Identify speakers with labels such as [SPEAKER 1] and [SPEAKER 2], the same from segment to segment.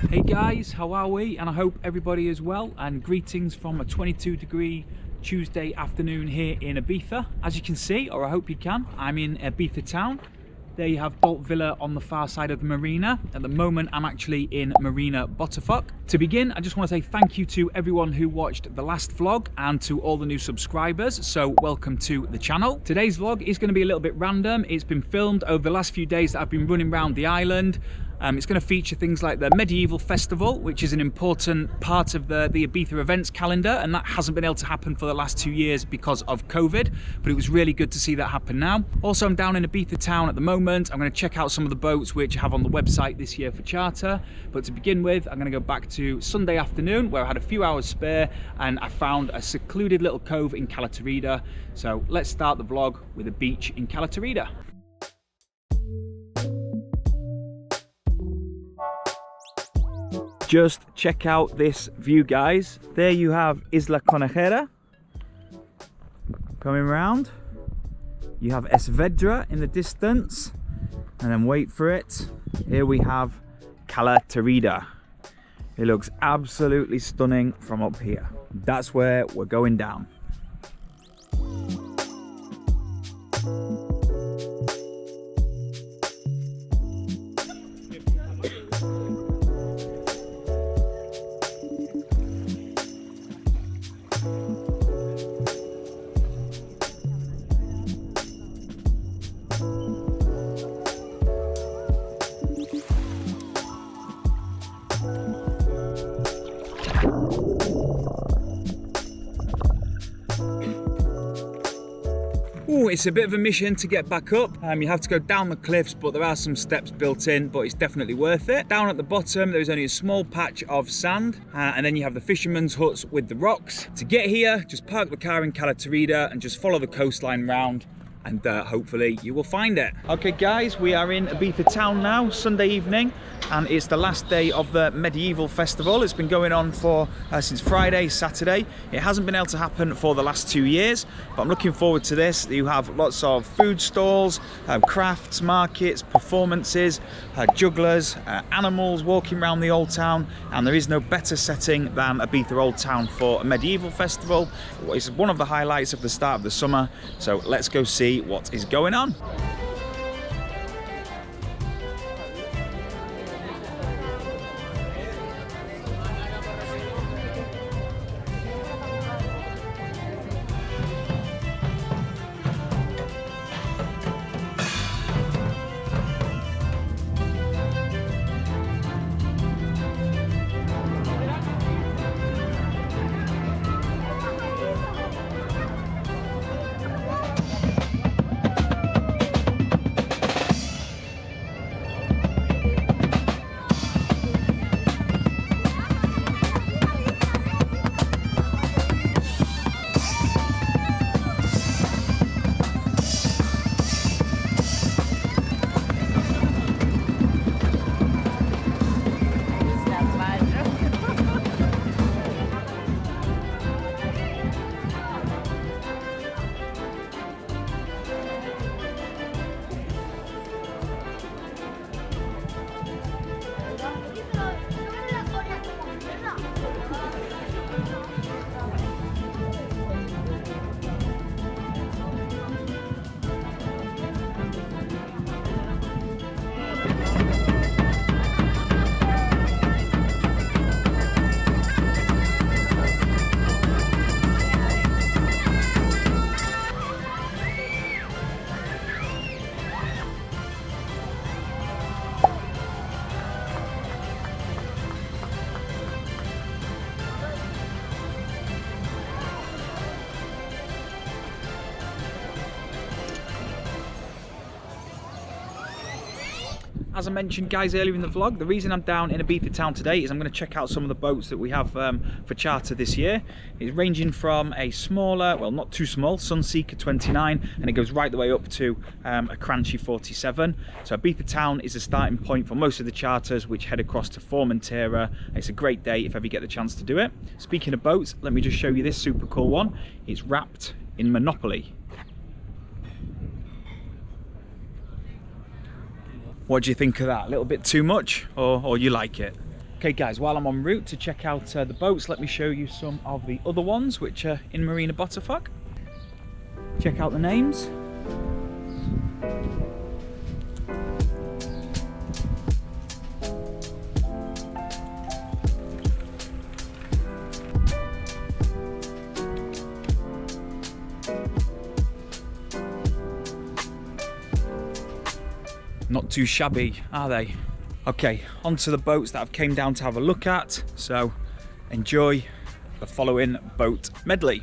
[SPEAKER 1] Hey guys, how are we? And I hope everybody is well, and greetings from a 22-degree Tuesday afternoon here in Ibiza. As you can see, or I hope you can, I'm in Ibiza town. There you have Dalt Vila on the far side of the marina. At the moment, I'm actually in Marina Botafoch. To begin, I just want to say thank you to everyone who watched the last vlog and to all the new subscribers. So welcome to the channel. Today's vlog is going to be a little bit random. It's been filmed over the last few days that I've been running around the island. It's going to feature things like the Medieval Festival, which is an important part of the Ibiza events calendar, and that hasn't been able to happen for the last 2 years because of COVID, but it was really good to see that happen now. Also, I'm down in Ibiza town at the moment. I'm going to check out some of the boats which I have on the website this year for charter, but to begin with, I'm going to go back to Sunday afternoon where I had a few hours spare and I found a secluded little cove in Cala Tarida. So let's start the vlog with a beach in Cala Tarida. Just check out this view, guys. There you have Isla Conejera coming round. You have Esvedra in the distance, and then wait for it. Here we have Cala Tarida. It looks absolutely stunning from up here. That's where we're going down. Ooh, it's a bit of a mission to get back up. You have to go down the cliffs, but there are some steps built in, but it's definitely worth it. Down at the bottom, there's only a small patch of sand, and then you have the fishermen's huts with the rocks. To get here, just park the car in Cala Tarida and just follow the coastline round, and hopefully you will find it. Okay guys, we are in Ibiza town now, Sunday evening, and it's the last day of the Medieval Festival. It's been going on for since Friday, Saturday. It hasn't been able to happen for the last 2 years, but I'm looking forward to this. You have lots of food stalls, crafts, markets, performances, jugglers, animals walking around the old town, and there is no better setting than Ibiza Old Town for a Medieval Festival. It's one of the highlights of the start of the summer, so let's go see what is going on. As I mentioned, guys, earlier in the vlog, the reason I'm down in Ibiza town today is I'm going to check out some of the boats that we have for charter this year. It's ranging from a smaller, well, not too small, Sunseeker 29, and it goes right the way up to a Cranchy 47. So Ibiza town is a starting point for most of the charters which head across to Formentera. It's a great day if ever you get the chance to do it. Speaking of boats, let me just show you this super cool one. It's wrapped in Monopoly. What do you think of that? A little bit too much, or you like it? Okay guys, while I'm en route to check out the boats, let me show you some of the other ones which are in Marina Botafoch. Check out the names. Not too shabby, are they? Okay, onto the boats that I've came down to have a look at, so enjoy the following boat medley.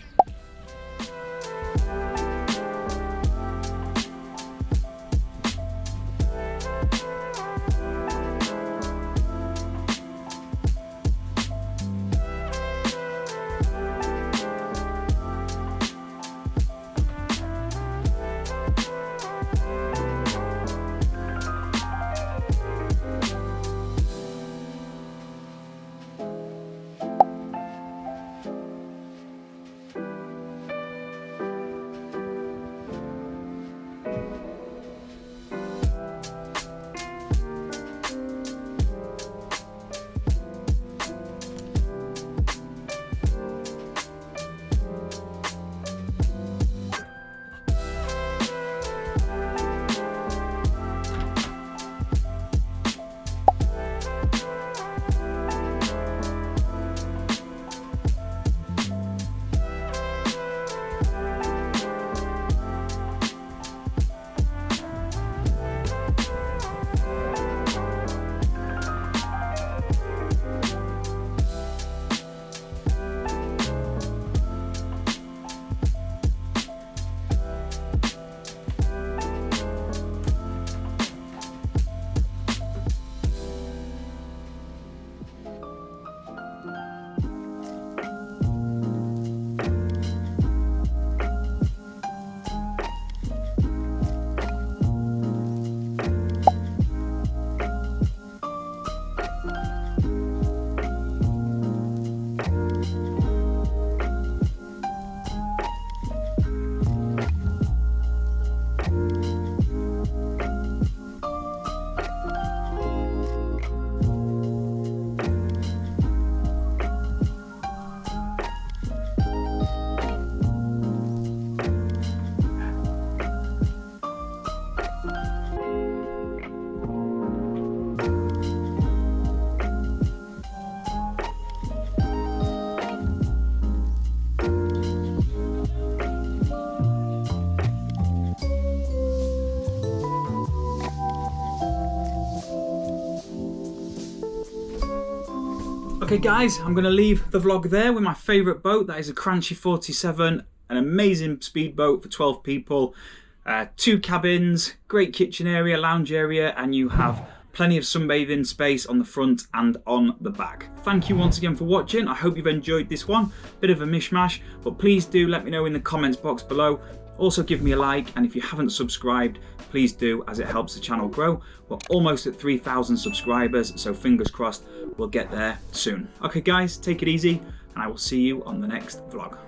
[SPEAKER 1] Okay guys, I'm going to leave the vlog there with my favourite boat. That is a Cranchy 47, an amazing speedboat for 12 people. 2 cabins, great kitchen area, lounge area, and you have plenty of sunbathing space on the front and on the back. Thank you once again for watching. I hope you've enjoyed this one. Bit of a mishmash, but please do let me know in the comments box below. Also give me a like, and if you haven't subscribed, please do, as it helps the channel grow. We're almost at 3,000 subscribers, so fingers crossed we'll get there soon. Okay guys, take it easy, and I will see you on the next vlog.